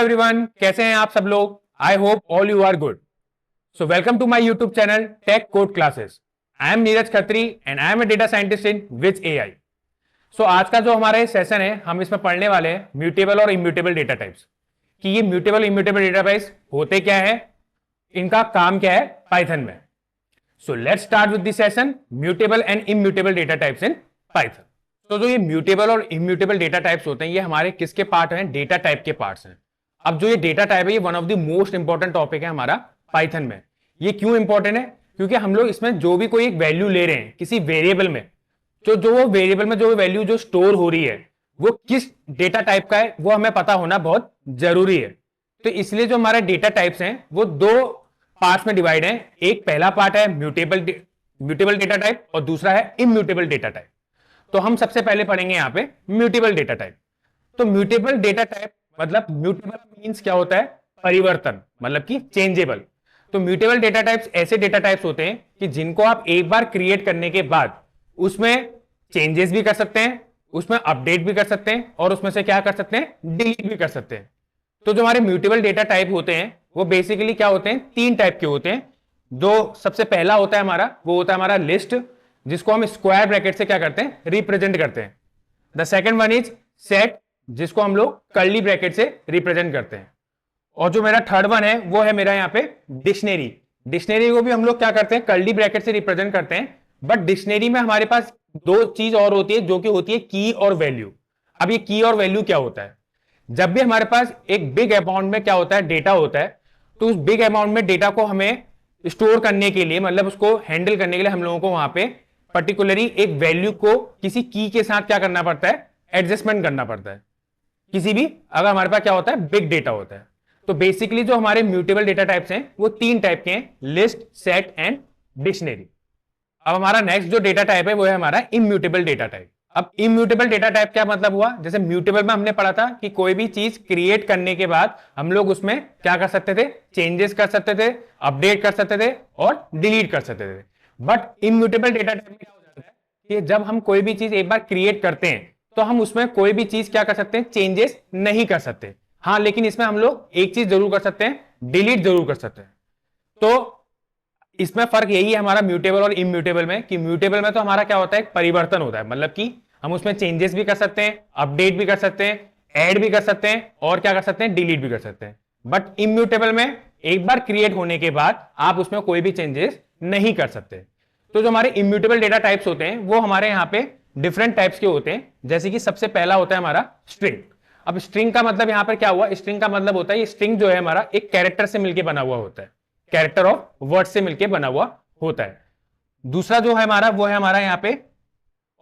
Everyone, कैसे हैं आप सब लोग। I hope all you are good. So welcome to my YouTube channel tech code classes. I am Neeraj Khatri and I am a data scientist in which AI. So आज का जो हमारा session है, हम इसमें पढ़ने वाले हैं म्यूटेबल और इम्यूटेबल डेटा टाइप्स, कि ये म्यूटेबल इम्यूटेबल डेटा टाइप्स होते क्या है, इनका काम क्या है पाइथन में। So let's start with this session, mutable and immutable data types in Python. तो जो ये म्यूटेबल और इम्यूटेबल डेटा टाइप्स होते हैं, ये हमारे किसके पार्ट हैं, डेटा टाइप के पार्ट्स हैं। अब जो ये डेटा टाइप है, ये one of the most important topic है हमारा पाइथन में। ये क्यों इंपॉर्टेंट है, क्योंकि हम लोग इसमें जो भी कोई एक वैल्यू ले रहे हैं किसी वेरिएबल में, जो वो वेरिएबल में जो वैल्यू जो स्टोर हो रही है वो किस डेटा टाइप का है, वो हमें पता होना बहुत जरूरी है। तो इसलिए जो हमारे डेटा टाइप्स हैं वो दो पार्ट्स में डिवाइड हैं। एक पहला पार्ट है म्यूटेबल डेटा टाइप और दूसरा है इम्यूटेबल डेटा टाइप। तो हम सबसे पहले पढ़ेंगे यहाँ पे म्यूटेबल डेटा टाइप। तो म्यूटेबल डेटा टाइप मतलब म्यूटेबल मींस क्या होता है, परिवर्तन, मतलब कि चेंजेबल। तो म्यूटेबल डेटा टाइप्स ऐसे डेटा टाइप्स होते हैं कि जिनको आप एक बार क्रिएट करने के बाद उसमें चेंजेस भी कर सकते हैं, उसमें अपडेट भी कर सकते हैं और उसमें से क्या कर सकते हैं, डिलीट भी कर सकते हैं। तो जो हमारे म्यूटेबल डेटा टाइप होते हैं वो बेसिकली क्या होते हैं, तीन टाइप के होते हैं। जो सबसे पहला होता है हमारा, वो होता है हमारा लिस्ट, जिसको हम स्क्वायर ब्रैकेट से क्या करते हैं, रिप्रेजेंट करते हैं। The second one is set, जिसको हम लोग कर्ली ब्रैकेट से रिप्रेजेंट करते हैं। और जो मेरा थर्ड वन है वो है मेरा यहाँ पे डिक्शनरी। डिक्शनरी को भी हम लोग क्या करते हैं, कर्ली ब्रैकेट से रिप्रेजेंट करते हैं। बट डिक्शनरी में हमारे पास दो चीज और होती है, जो कि होती है की और वैल्यू। अब ये की और वैल्यू क्या होता है, जब भी हमारे पास एक बिग अमाउंट में क्या होता है, डेटा होता है, तो उस बिग अमाउंट में डेटा को हमें स्टोर करने के लिए, मतलब उसको हैंडल करने के लिए हम लोगों को वहां पे पर्टिकुलरली एक वैल्यू को किसी की के साथ क्या करना पड़ता है, एडजस्टमेंट करना पड़ता है। किसी भी अगर हमारे पास क्या होता है, बिग डेटा होता है। तो बेसिकली जो हमारे म्यूटेबल डेटा टाइप्स हैं वो तीन टाइप के हैं, लिस्ट, सेट एंड डिक्शनरी। अब हमारा नेक्स्ट जो डेटा टाइप है वो है हमारा इम्यूटेबल डेटा टाइप। अब इम्यूटेबल डेटा टाइप क्या मतलब हुआ, जैसे म्यूटेबल में हमने पढ़ा था कि कोई भी चीज क्रिएट करने के बाद हम लोग उसमें क्या कर सकते थे, चेंजेस कर सकते थे, अपडेट कर सकते थे और डिलीट कर सकते थे। बट इम्यूटेबल डेटा टाइप में क्या हो जाता है कि जब हम कोई भी चीज एक बार क्रिएट करते हैं तो हम उसमें कोई भी चीज क्या कर सकते हैं, चेंजेस नहीं कर सकते। हाँ, लेकिन इसमें हम लोग एक चीज जरूर कर सकते हैं, डिलीट जरूर कर सकते हैं। तो इसमें फर्क यही है हमारा म्यूटेबल और इम्यूटेबल में, कि म्यूटेबल में तो हमारा क्या होता है, एक परिवर्तन होता है, मतलब कि हम उसमें चेंजेस भी कर सकते हैं, अपडेट भी कर सकते हैं, ऐड भी कर सकते हैं और क्या कर सकते हैं, डिलीट भी कर सकते हैं। बट इम्यूटेबल में एक बार क्रिएट होने के बाद आप उसमें कोई भी चेंजेस नहीं कर सकते। तो जो हमारे इम्यूटेबल डेटा टाइप्स होते हैं वो हमारे यहाँ पे डिफरेंट टाइप्स के होते हैं। जैसे कि सबसे पहला होता है हमारा स्ट्रिंग। अब स्ट्रिंग का मतलब यहां पर क्या हुआ, स्ट्रिंग का मतलब होता है, ये स्ट्रिंग जो है हमारा एक कैरेक्टर से मिलकर बना हुआ होता है, कैरेक्टर ऑफ वर्ड से मिलकर बना हुआ होता है। दूसरा जो है हमारा वो है हमारा यहाँ पे,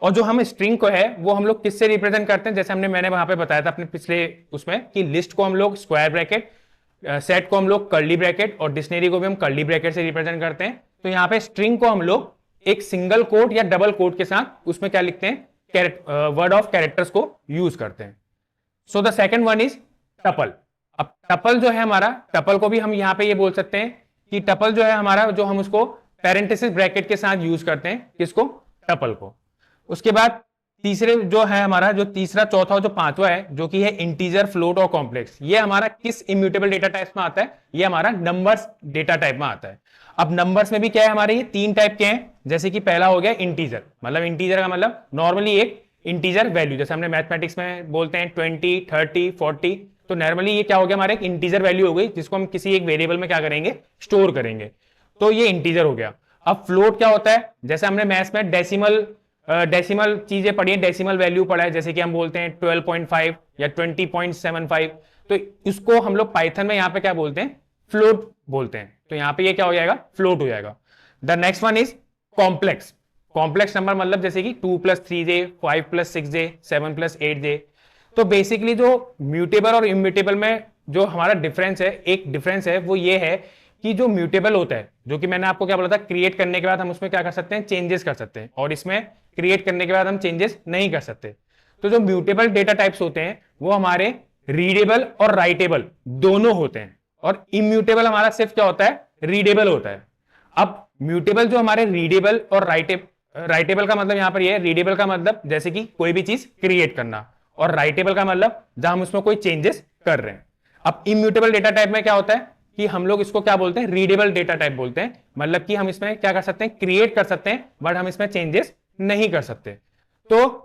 और जो हम स्ट्रिंग को है वो हम लोग किससे रिप्रेजेंट करते हैं, जैसे मैंने वहां पे बताया था अपने पिछले उसमें, कि लिस्ट को हम लोग स्क्वायर ब्रैकेट, सेट को हम लोग कर्ली ब्रैकेट और डिक्शनरी को भी हम कर्ली ब्रैकेट से रिप्रेजेंट करते हैं। तो यहाँ पे स्ट्रिंग को हम लोग एक सिंगल कोट या डबल कोट के साथ उसमें क्या लिखते हैं, वर्ड ऑफ कैरेक्टर्स को यूज करते हैं। So the second one is tuple. अब टपल जो है हमारा, टपल को भी हम यहाँ पे ये बोल सकते हैं कि टपल जो है हमारा, जो हम उसको पैरेंथेसिस ब्रैकेट के साथ यूज करते हैं, किसको, टपल को। उसके बाद तीसरे जो है हमारा, जो तीसरा, चौथा और जो पांचवा है, जो कि है इंटीजर, फ्लोट और कॉम्प्लेक्स, ये हमारा किस इम्यूटेबल डेटा टाइप में आता है, ये हमारा नंबर्स डेटा टाइप में आता है। अब नंबर्स में भी क्या है हमारे, ये तीन टाइप के हैं। जैसे कि पहला हो गया इंटीजर, मतलब इंटीजर का मतलब नॉर्मली एक इंटीजर वैल्यू, जैसे हमने मैथमेटिक्स में बोलते हैं 20, 30, 40, तो नॉर्मली ये क्या हो गया हमारे, एक इंटीजर वैल्यू हो गई जिसको हम किसी एक वेरिएबल में क्या करेंगे, स्टोर करेंगे। तो ये इंटीजर हो गया। अब फ्लोट क्या होता है, जैसे हमने मैथ्स में डेसिमल चीजें पढ़ी है, डेसिमल वैल्यू पढ़ा है, जैसे कि हम बोलते हैं 12.5 या 20.75, तो इसको हम लोग पाइथन में यहाँ पे क्या बोलते हैं, फ्लोट बोलते हैं। तो यहाँ पे ये क्या हो जाएगा, फ्लोट हो जाएगा। The next one is complex. Complex number मतलब जैसे कि 2 + 3j, 5 + 6j, 7 + 8j। तो बेसिकली जो म्यूटेबल और इम्यूटेबल में जो हमारा डिफरेंस है, एक डिफरेंस है, वो ये है कि जो म्यूटेबल होता है, जो कि मैंने आपको क्या बोला था, क्रिएट करने के बाद हम उसमें क्या कर सकते हैं, चेंजेस कर सकते हैं, और इसमें क्रिएट करने के बाद हम चेंजेस नहीं कर सकते। तो जो म्यूटेबल डेटा टाइप्स होते हैं वो हमारे रीडेबल और राइटेबल दोनों होते हैं, और इम्यूटेबल हमारा सिर्फ क्या होता है, रीडेबल होता है। अब म्यूटेबल जो हमारे रीडेबल और राइटेबल का मतलब यहां पर ये है, रीडेबल का मतलब जैसे कि कोई भी चीज क्रिएट करना, और राइटेबल का मतलब जहां हम उसमें कोई चेंजेस कर रहे हैं। अब इम्यूटेबल डेटा टाइप में क्या होता है कि हम लोग इसको क्या बोलते हैं, रीडेबल डेटा टाइप बोलते हैं। मतलब कि हम इसमें क्या कर सकते हैं, क्रिएट कर सकते हैं, बट हम इसमें चेंजेस नहीं कर सकते। तो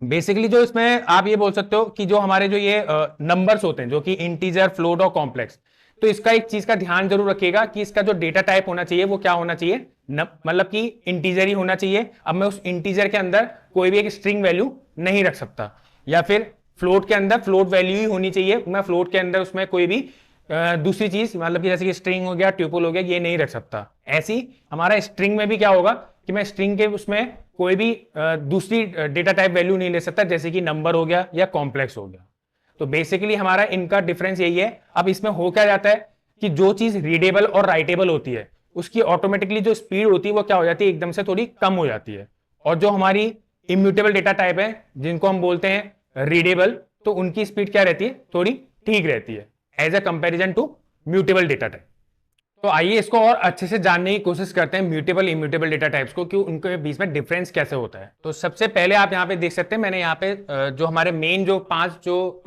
बेसिकली जो इसमें आप ये बोल सकते हो कि जो हमारे जो ये नंबर्स होते हैं जो कि इंटीजर, फ्लोट और कॉम्प्लेक्स, तो इसका एक चीज का ध्यान जरूर रखिएगा कि इसका जो डेटा टाइप होना चाहिए वो क्या होना चाहिए, मतलब कि इंटीजर ही होना चाहिए। अब मैं उस इंटीजर के अंदर कोई भी एक स्ट्रिंग वैल्यू नहीं रख सकता, या फिर फ्लोट के अंदर फ्लोट वैल्यू ही होनी चाहिए। मैं फ्लोट के अंदर उसमें कोई भी दूसरी चीज, मतलब कि जैसे कि स्ट्रिंग हो गया, ट्यूपल हो गया, ये नहीं रख सकता। ऐसी हमारा स्ट्रिंग में भी क्या होगा कि मैं स्ट्रिंग के उसमें कोई भी दूसरी डेटा टाइप वैल्यू नहीं ले सकता, जैसे कि नंबर हो गया या कॉम्प्लेक्स हो गया। तो बेसिकली हमारा इनका डिफरेंस यही है। अब इसमें हो क्या जाता है कि जो चीज रीडेबल और राइटेबल होती है उसकी ऑटोमेटिकली जो स्पीड होती है वो क्या हो जाती है, एकदम से थोड़ी कम हो जाती है। और जो हमारी इम्यूटेबल डेटा टाइप है जिनको हम बोलते हैं रीडेबल, तो उनकी स्पीड क्या रहती है, थोड़ी ठीक रहती है as a comparison to mutable data type. तो आइए इसको और अच्छे से जानने की कोशिश करते हैं म्यूटेबल इम्यूटेबल डेटा टाइप्स को, कि उनके बीच में डिफरेंस कैसे होता है। तो सबसे पहले आप यहाँ पे देख सकते हैं, मैंने यहाँ पे जो हमारे मेन जो 5 जो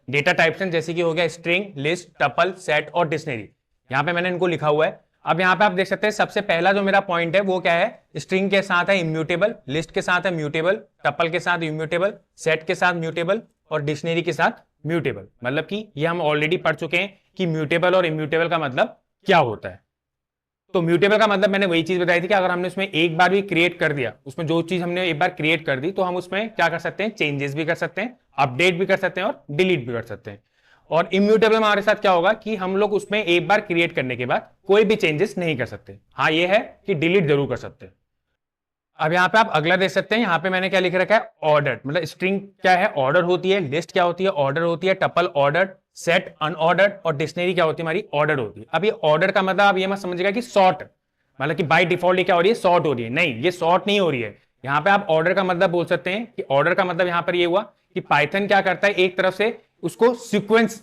डेटा टाइप्स हैं, जैसे कि हो गया स्ट्रिंग, लिस्ट, टपल, सेट और डिक्शनरी, यहाँ पे मैंने इनको लिखा हुआ है। अब यहाँ पे आप देख सकते हैं सबसे पहला जो मेरा पॉइंट है वो क्या है, स्ट्रिंग के साथ है इम्यूटेबल, लिस्ट के साथ है म्यूटेबल, टपल के साथ इम्यूटेबल, सेट के साथ म्यूटेबल और डिक्शनरी के साथ म्यूटेबल। मतलब कि ये हम ऑलरेडी पढ़ चुके हैं कि म्यूटेबल और इम्यूटेबल का मतलब क्या होता है। तो म्यूटेबल का मतलब मैंने वही चीज बताई थी कि अगर हमने उसमें एक बार भी क्रिएट कर दिया, उसमें जो चीज हमने एक बार क्रिएट कर दी, तो हम उसमें क्या कर सकते हैं, चेंजेस भी कर सकते हैं, अपडेट भी कर सकते हैं और डिलीट भी कर सकते हैं। और इम्यूटेबल में हमारे साथ क्या होगा कि हम लोग उसमें एक बार क्रिएट करने के बाद कोई भी चेंजेस नहीं कर सकते। हाँ ये है कि डिलीट जरूर कर सकते हैं। अब यहाँ पे आप अगला देख सकते हैं, यहाँ पे मैंने क्या लिख रखा है, ऑर्डर। मतलब स्ट्रिंग क्या है, ऑर्डर होती है, लिस्ट क्या होती है, ऑर्डर होती है, टपल ऑर्डर, सेट अनऑर्डर्ड और डिक्शनरी क्या होती है, हमारी ऑर्डर होती है। अब ये ऑर्डर का मतलब आप ये मत समझिएगा कि सॉर्ट, मतलब कि बाय डिफॉल्ट क्या हो रही है, सॉर्ट हो रही है। नहीं, ये सॉर्ट नहीं हो रही है। यहाँ पे आप ऑर्डर का मतलब बोल सकते हैं कि ऑर्डर का मतलब यहाँ पर ये हुआ कि पाइथन क्या करता है, एक तरफ से उसको सीक्वेंस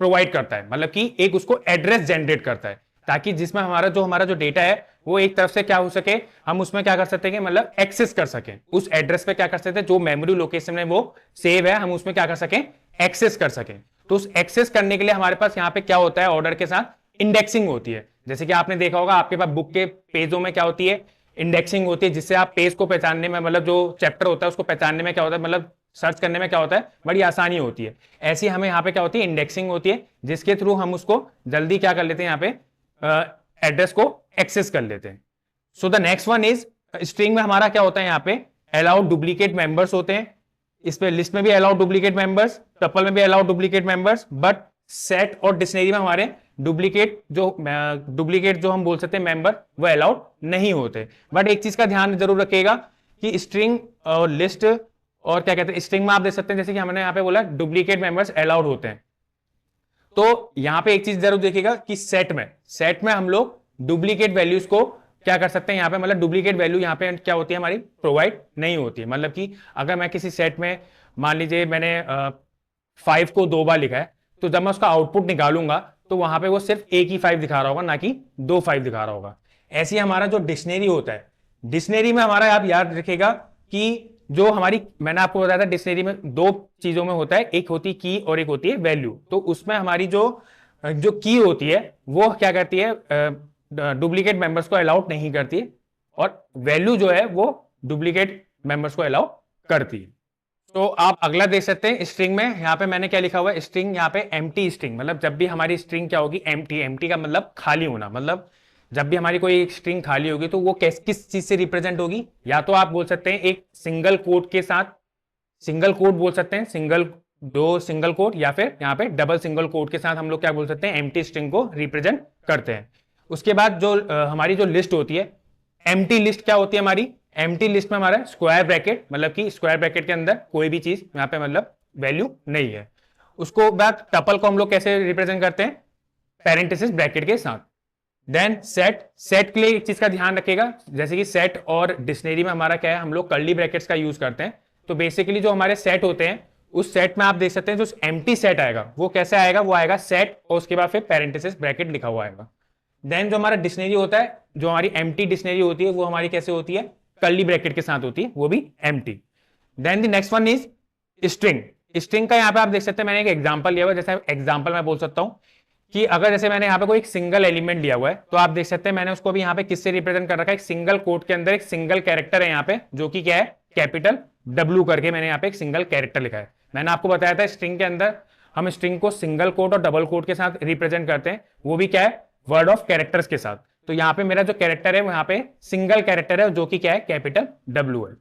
प्रोवाइड करता है, मतलब कि एक उसको एड्रेस जनरेट करता है, ताकि जिसमें हमारा जो डेटा है वो एक तरफ से क्या हो सके, हम उसमें क्या कर सकते हैं कि मतलब एक्सेस कर सकें, उस एड्रेस पे क्या कर सकते हैं, जो मेमोरी लोकेशन में वो सेव है, हम उसमें क्या कर सकें, एक्सेस कर सकें। तो उस एक्सेस करने के लिए हमारे पास यहाँ पे क्या होता है, ऑर्डर के साथ इंडेक्सिंग होती है। जैसे कि आपने देखा होगा आपके पास बुक के पेजों में क्या होती है, इंडेक्सिंग होती है, जिससे आप पेज को पहचानने में, मतलब जो चैप्टर होता है उसको पहचानने में क्या होता है, मतलब सर्च करने में क्या होता है, बड़ी आसानी होती है। ऐसी हमें यहाँ पे क्या होती है, इंडेक्सिंग होती है, जिसके थ्रू हम उसको जल्दी क्या कर लेते हैं, यहाँ पे एड्रेस को एक्सेस कर लेते हैं। So the next one is, string में हमारा क्या होता है, यहाँ पे अलाउड डुप्लीकेट मेंबर्स होते हैं। इस पे लिस्ट में भी अलाउड डुप्लीकेट मेंबर्स, टपल में भी allowed duplicate members, but set और डिक्शनरी में हमारे डुप्लीकेट जो हम बोल सकते हैं मेंबर, वो अलाउड नहीं होते। बट एक चीज का ध्यान जरूर रखिएगा कि स्ट्रिंग और लिस्ट और क्या कहते हैं, स्ट्रिंग में आप देख सकते हैं, जैसे कि हमने यहाँ पे बोला डुप्लीकेट मेंबर्स अलाउड होते हैं। तो यहां पे एक चीज जरूर देखिएगा कि सेट में हम लोग डुप्लीकेट वैल्यूज को क्या कर सकते हैं, यहाँ पे मतलब डुप्लीकेट वैल्यू यहाँ पे क्या होती है, हमारी प्रोवाइड नहीं होती है। मतलब कि अगर मैं किसी सेट में, मान लीजिए मैंने 5 को 2 बार लिखा है, तो जब मैं उसका आउटपुट निकालूंगा तो वहां पे वो सिर्फ एक ही 5 दिखा रहा होगा, ना कि 2 5 दिखा रहा होगा। ऐसे हमारा जो डिक्शनरी होता है, डिक्शनरी में हमारा आप याद रखिएगा कि जो हमारी, मैंने आपको बताया था डिक्शनरी में 2 चीजों में होता है, एक होती है की और एक होती है वैल्यू। तो उसमें हमारी जो की होती है वो क्या करती है, डुप्लीकेट मेंबर्स को अलाउड नहीं करती है, और वैल्यू जो है वो डुप्लीकेट मेंबर्स को अलाउ करती है। तो आप अगला देख सकते हैं, स्ट्रिंग में यहाँ पे मैंने क्या लिखा हुआ है, स्ट्रिंग यहाँ पे एम्प्टी स्ट्रिंग, मतलब जब भी हमारी स्ट्रिंग क्या होगी, एम्प्टी का मतलब खाली होना। मतलब जब भी हमारी कोई एक स्ट्रिंग खाली होगी तो वो किस चीज से रिप्रेजेंट होगी, या तो आप बोल सकते हैं एक सिंगल कोट के साथ, सिंगल कोट बोल सकते हैं, दो सिंगल कोट, या फिर यहाँ पे डबल सिंगल कोट के साथ हम लोग क्या बोल सकते हैं, एम्प्टी स्ट्रिंग को रिप्रेजेंट करते हैं। उसके बाद जो हमारी जो लिस्ट होती है, एम्प्टी लिस्ट क्या होती है हमारी, एम्प्टी लिस्ट में हमारा स्क्वायर ब्रैकेट, मतलब कि स्क्वायर ब्रैकेट के अंदर कोई भी चीज यहाँ पे मतलब वैल्यू नहीं है। उसको बाद टपल को हम लोग कैसे रिप्रेजेंट करते हैं, पैरेंथेसिस ब्रैकेट के साथ। देन सेट के लिए एक चीज का ध्यान रखिएगा, जैसे कि सेट और डिक्शनरी में हमारा क्या है, हम लोग कर्ली ब्रैकेट्स का यूज करते हैं। तो बेसिकली जो हमारे सेट होते हैं, उस सेट में आप देख सकते हैं जो एम्प्टी सेट आएगा वो कैसे आएगा, वो आएगा सेट और उसके बाद फिर पैरेंथेसिस ब्रैकेट लिखा हुआ आएगा। देन जो हमारा डिक्शनरी होता है, जो हमारी एम्प्टी डिक्शनरी होती है, वो हमारी कैसे होती है, कर्ली ब्रैकेट के साथ होती है, वो भी empty. Then the next one is string. String का यहाँ पे आप देख सकते हैं मैंने एक एग्जांपल लिया हुआ है। जैसे एग्जांपल मैं बोल सकता हूँ कि अगर जैसे मैंने यहाँ पे कोई एक सिंगल एलिमेंट लिया हुआ है, तो आप देख सकते हैं मैंने उसको भी यहाँ पे किससे रिप्रेजेंट कर रखा है, एक सिंगल कोट के अंदर एक सिंगल कैरेक्टर है यहाँ पे, जो कि क्या है, कैपिटल W करके मैंने यहाँ पे एक सिंगल कैरेक्टर लिखा है। मैंने आपको बताया था स्ट्रिंग के अंदर हम स्ट्रिंग को सिंगल कोट और डबल कोट के साथ रिप्रेजेंट करते हैं, वो भी क्या है, वर्ड ऑफ कैरेक्टर्स के साथ। तो यहाँ पे मेरा जो कैरेक्टर है वो यहाँ पे सिंगल कैरेक्टर है, जो कि क्या है, कैपिटल W है।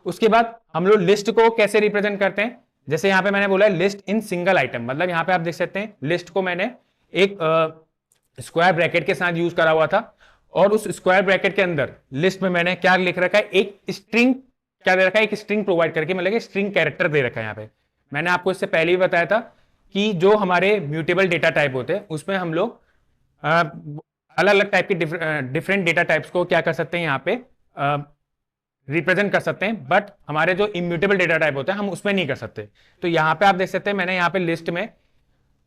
उसके बाद हम लोग लिस्ट को कैसे रिप्रेजेंट करते हैं, जैसे यहाँ पे मैंने बोला है लिस्ट इन सिंगल आइटम, मतलब यहाँ पे आप देख सकते हैं लिस्ट को मैंने एक स्क्वायर ब्रैकेट के साथ यूज करा हुआ था, और उस स्क्वायर ब्रैकेट के अंदर लिस्ट में मैंने क्या लिख रखा है, एक स्ट्रिंग क्या दे रखा है, एक स्ट्रिंग प्रोवाइड करके, मतलब स्ट्रिंग कैरेक्टर दे रखा है। यहाँ पे मैंने आपको इससे पहले भी बताया था कि जो हमारे म्यूटेबल डेटा टाइप होते हैं उसमें हम लोग अलग अलग टाइप के डिफरेंट डेटा टाइप्स को क्या कर सकते हैं, यहाँ पे रिप्रेजेंट कर सकते हैं, बट हमारे जो इम्यूटेबल डेटा टाइप होते हैं हम उसमें नहीं कर सकते। तो यहाँ पे आप देख सकते हैं मैंने यहाँ पे लिस्ट में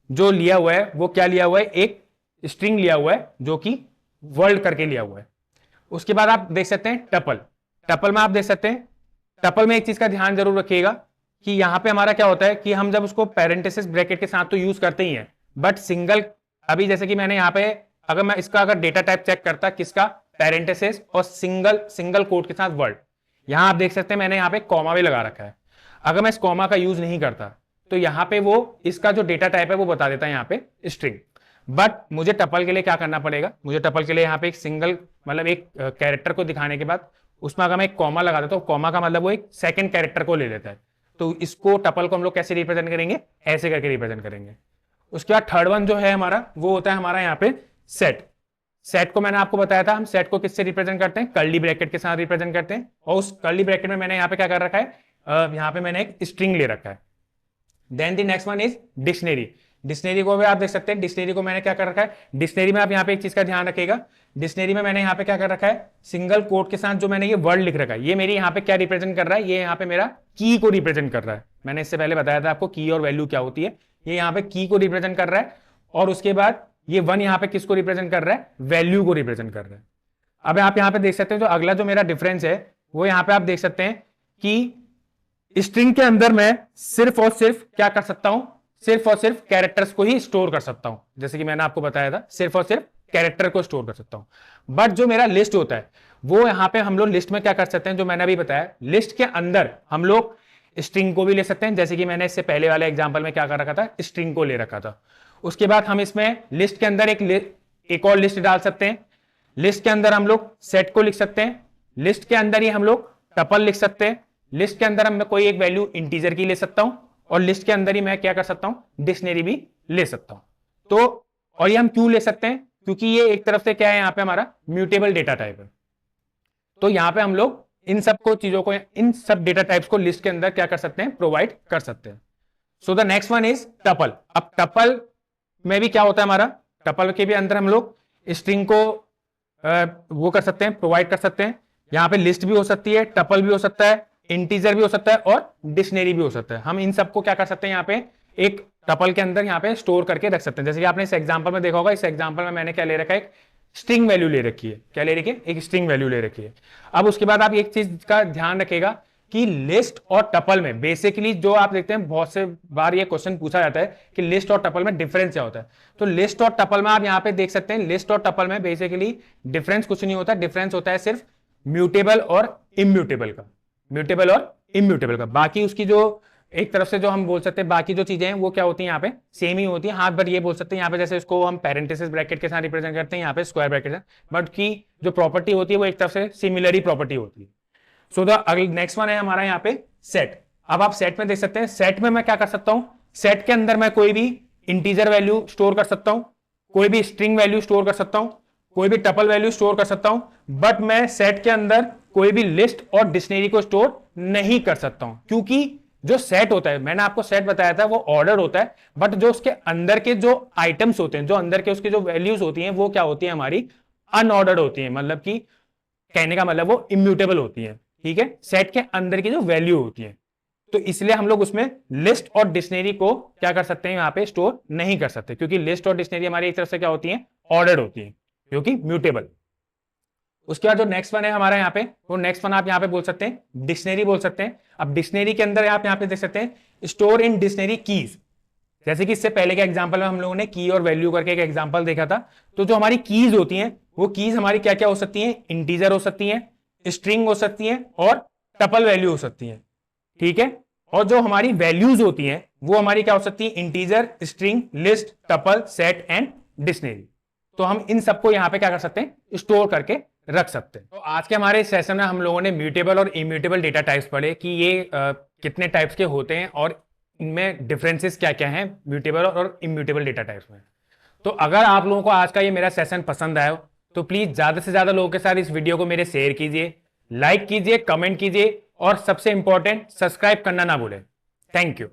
जो लिया हुआ है वो क्या लिया हुआ है, एक स्ट्रिंग लिया हुआ है जो कि वर्ल्ड करके लिया हुआ है। उसके बाद आप देख सकते हैं टपल। टपल में आप देख सकते हैं, टपल में एक चीज का ध्यान जरूर रखिएगा कि यहाँ पे हमारा क्या होता है कि हम जब उसको पैरेंथेसिस ब्रैकेट के साथ तो यूज करते ही हैं, बट सिंगल, अभी जैसे कि मैंने यहाँ पे अगर मैं इसका अगर डेटा टाइप चेक करता किसका, पैरेंथेसिस और सिंगल कोट के साथ वर्ड, यहां आप देख सकते हैं मैंने यहाँ पे कॉमा भी लगा रखा है। अगर मैं इस कॉमा का यूज नहीं करता तो यहाँ पे वो इसका जो डेटा टाइप है वो बता देता है यहाँ पे स्ट्रिंग। बट मुझे टपल के लिए क्या करना पड़ेगा, मुझे टपल के लिए यहाँ पे एक सिंगल, मतलब एक कैरेक्टर को दिखाने के बाद उसमें अगर मैं एक कॉमा लगा देता हूँ, कॉमा का मतलब वो एक सेकंड कैरेक्टर को ले लेता है। तो इसको टपल को हम लोग कैसे रिप्रेजेंट करेंगे, ऐसे करके रिप्रेजेंट करेंगे। उसके बाद थर्ड वन जो है हमारा वो होता है हमारा यहाँ पे सेट। सेट को मैंने आपको बताया था, हम सेट को किससे रिप्रेजेंट करते हैं, कर्ली ब्रैकेट के साथ रिप्रेजेंट करते हैं। और उस कर्ली ब्रैकेट में मैंने यहाँ पे क्या कर रखा है, यहाँ पे मैंने एक स्ट्रिंग ले रखा है। Then the next one is dictionary. Dictionary को भी आप देख सकते हैं, डिक्शनरी को मैंने क्या कर रखा है, डिक्शनरी में आप यहाँ पे एक चीज का ध्यान रखिएगा, डिक्शनरी में मैंने यहाँ पे क्या कर रखा है, सिंगल कोट के साथ जो मैंने ये वर्ड लिख रखा है, ये मेरी यहाँ पे क्या रिप्रेजेंट कर रहा है, ये यहाँ पे मेरा की को रिप्रेजेंट कर रहा है। मैंने इससे पहले बताया था आपको की और वैल्यू क्या होती है, ये यहाँ पे की को रिप्रेजेंट कर रहा है। और उसके बाद ये वन यहाँ पे किसको रिप्रेजेंट कर रहा है, वैल्यू को रिप्रेजेंट कर रहा है। अब आप यहाँ पे देख सकते हैं जो अगला जो मेरा डिफरेंस है वो यहाँ पे आप देख सकते हैं कि स्ट्रिंग के अंदर मैं सिर्फ और सिर्फ क्या कर सकता हूं, सिर्फ और सिर्फ कैरेक्टर्स को ही स्टोर कर सकता हूं। जैसे कि मैंने आपको बताया था सिर्फ और सिर्फ कैरेक्टर को स्टोर कर सकता हूं। बट जो मेरा लिस्ट होता है वो यहाँ पे हम लोग लिस्ट में क्या कर सकते हैं, जो मैंने अभी बताया, लिस्ट के अंदर हम लोग स्ट्रिंग को भी ले सकते हैं। जैसे कि मैंने इससे पहले वाले एग्जाम्पल में क्या कर रखा था, स्ट्रिंग को ले रखा था। उसके बाद हम इसमें लिस्ट के अंदर एक और लिस्ट डाल सकते हैं। लिस्ट के अंदर हम लोग सेट को लिख सकते हैं, लिस्ट के अंदर ही हम लोग टपल लिख सकते हैं, लिस्ट के अंदर मैं कोई एक वैल्यू इंटीजर की ले सकता हूं, और लिस्ट के अंदर ही मैं क्या कर सकता हूं, डिक्शनरी भी ले सकता हूं। तो और ये हम क्यों ले सकते हैं, क्योंकि ये एक तरफ से क्या है, यहां पे हमारा म्यूटेबल डेटा टाइप है। तो यहां पे हम लोग इन सब को चीजों को, इन सब डेटा टाइप्स को लिस्ट के अंदर क्या कर सकते हैं, प्रोवाइड कर सकते हैं। So the next one is tuple. अब टपल में भी क्या होता है हमारा, टपल के भी अंदर हम लोग स्ट्रिंग को वो कर सकते हैं, प्रोवाइड कर सकते हैं। यहां पे लिस्ट भी हो सकती है, टपल भी हो सकता है, इंटीजर भी हो सकता है और डिक्शनरी भी हो सकता है। हम इन सबको क्या कर सकते हैं, यहाँ पे एक टपल के अंदर यहाँ पे स्टोर करके रख सकते हैं। जैसे कि आपने इस एग्जांपल में देखा होगा, इस एग्जांपल में मैंने क्या ले रखा है, एक स्ट्रिंग वैल्यू ले रखी है। क्या ले रखी है, एक स्ट्रिंग वैल्यू ले रखी है। अब उसके बाद आप एक चीज का ध्यान रखिएगा कि लिस्ट और टपल में बेसिकली जो आप देखते हैं, बहुत से बार ये क्वेश्चन पूछा जाता है कि लिस्ट और टपल में डिफरेंस क्या होता है। तो लिस्ट और टपल में आप यहाँ पे देख सकते हैं, लिस्ट और टपल में बेसिकली डिफरेंस कुछ नहीं होता, डिफरेंस होता है सिर्फ म्यूटेबल और इम्यूटेबल का, म्यूटेबल और इम्यूटेबल का। बाकी उसकी जो एक तरफ से जो हम बोल सकते हैं बाकी जो चीजें हैं वो क्या होती हैं, यहाँ पे सेम ही होती है। हाँ, बट ये बोल सकते हैं यहाँ पे जैसे इसको हम पैरेंथेसिस ब्रैकेट के साथ रिप्रेजेंट करते हैं, यहाँ पे स्क्वायर ब्रैकेट से, बट की जो प्रॉपर्टी होती है वो एक तरफ से सिमिलर ही प्रॉपर्टी होती है। So the ugly next one है हमारा यहाँ पे सेट। अब आप सेट में देख सकते हैं, सेट में मैं क्या कर सकता हूं, सेट के अंदर मैं कोई भी इंटीजर वैल्यू स्टोर कर सकता हूं, कोई भी स्ट्रिंग वैल्यू स्टोर कर सकता हूं, कोई भी टपल वैल्यू स्टोर कर सकता हूं, बट मैं सेट के अंदर कोई भी लिस्ट और डिक्शनरी को स्टोर नहीं कर सकता हूं। क्योंकि जो सेट होता है, मैंने आपको सेट बताया था, वो ऑर्डर होता है, बट जो उसके अंदर के जो आइटम्स होते हैं, जो अंदर के उसके जो वैल्यूज होती हैं, वो क्या होती है, हमारी अनऑर्डर्ड होती है। मतलब कि कहने का मतलब वो इम्यूटेबल होती है। ठीक है, सेट के अंदर की जो वैल्यू होती है, तो इसलिए हम लोग उसमें लिस्ट और डिक्शनरी को क्या कर सकते हैं, यहां पे स्टोर नहीं कर सकते, क्योंकि लिस्ट और डिक्शनरी हमारी एक तरफ से क्या होती है, ऑर्डर्ड होती है, क्योंकि म्यूटेबल। उसके बाद जो नेक्स्ट वन है हमारा यहाँ पे, वो नेक्स्ट वन आप यहाँ पे बोल सकते हैं डिक्शनरी बोल सकते हैं। अब डिक्शनरी के अंदर आप यहाँ पे देख सकते हैं स्टोर इन डिक्शनरी कीज। जैसे कि इससे पहले के एग्जांपल में हम लोगों ने की और वैल्यू करके एक एग्जांपल देखा था। तो जो हमारी कीज होती हैं वो कीज हमारी क्या क्या हो सकती हैं, इंटीजर हो सकती हैं, स्ट्रिंग हो सकती हैं और टपल वैल्यू हो सकती हैं, ठीक है। और जो हमारी वैल्यूज होती हैं वो हमारी क्या हो सकती है, integer, string, list, tuple, set and dictionary. तो हम इन सबको यहां पे क्या कर सकते हैं, स्टोर करके रख सकते हैं। तो आज के हमारे सेशन में हम लोगों ने म्यूटेबल और इम्यूटेबल डेटा टाइप्स पढ़े कि ये कितने टाइप्स के होते हैं और इनमें डिफरेंसेस क्या क्या हैं म्यूटेबल और इम्यूटेबल डेटा टाइप्स में। तो अगर आप लोगों को आज का ये मेरा सेशन पसंद आया तो प्लीज ज्यादा से ज्यादा लोगों के साथ इस वीडियो को मेरे शेयर कीजिए, लाइक कीजिए, कमेंट कीजिए और सबसे इंपॉर्टेंट सब्सक्राइब करना ना भूलें। Thank you.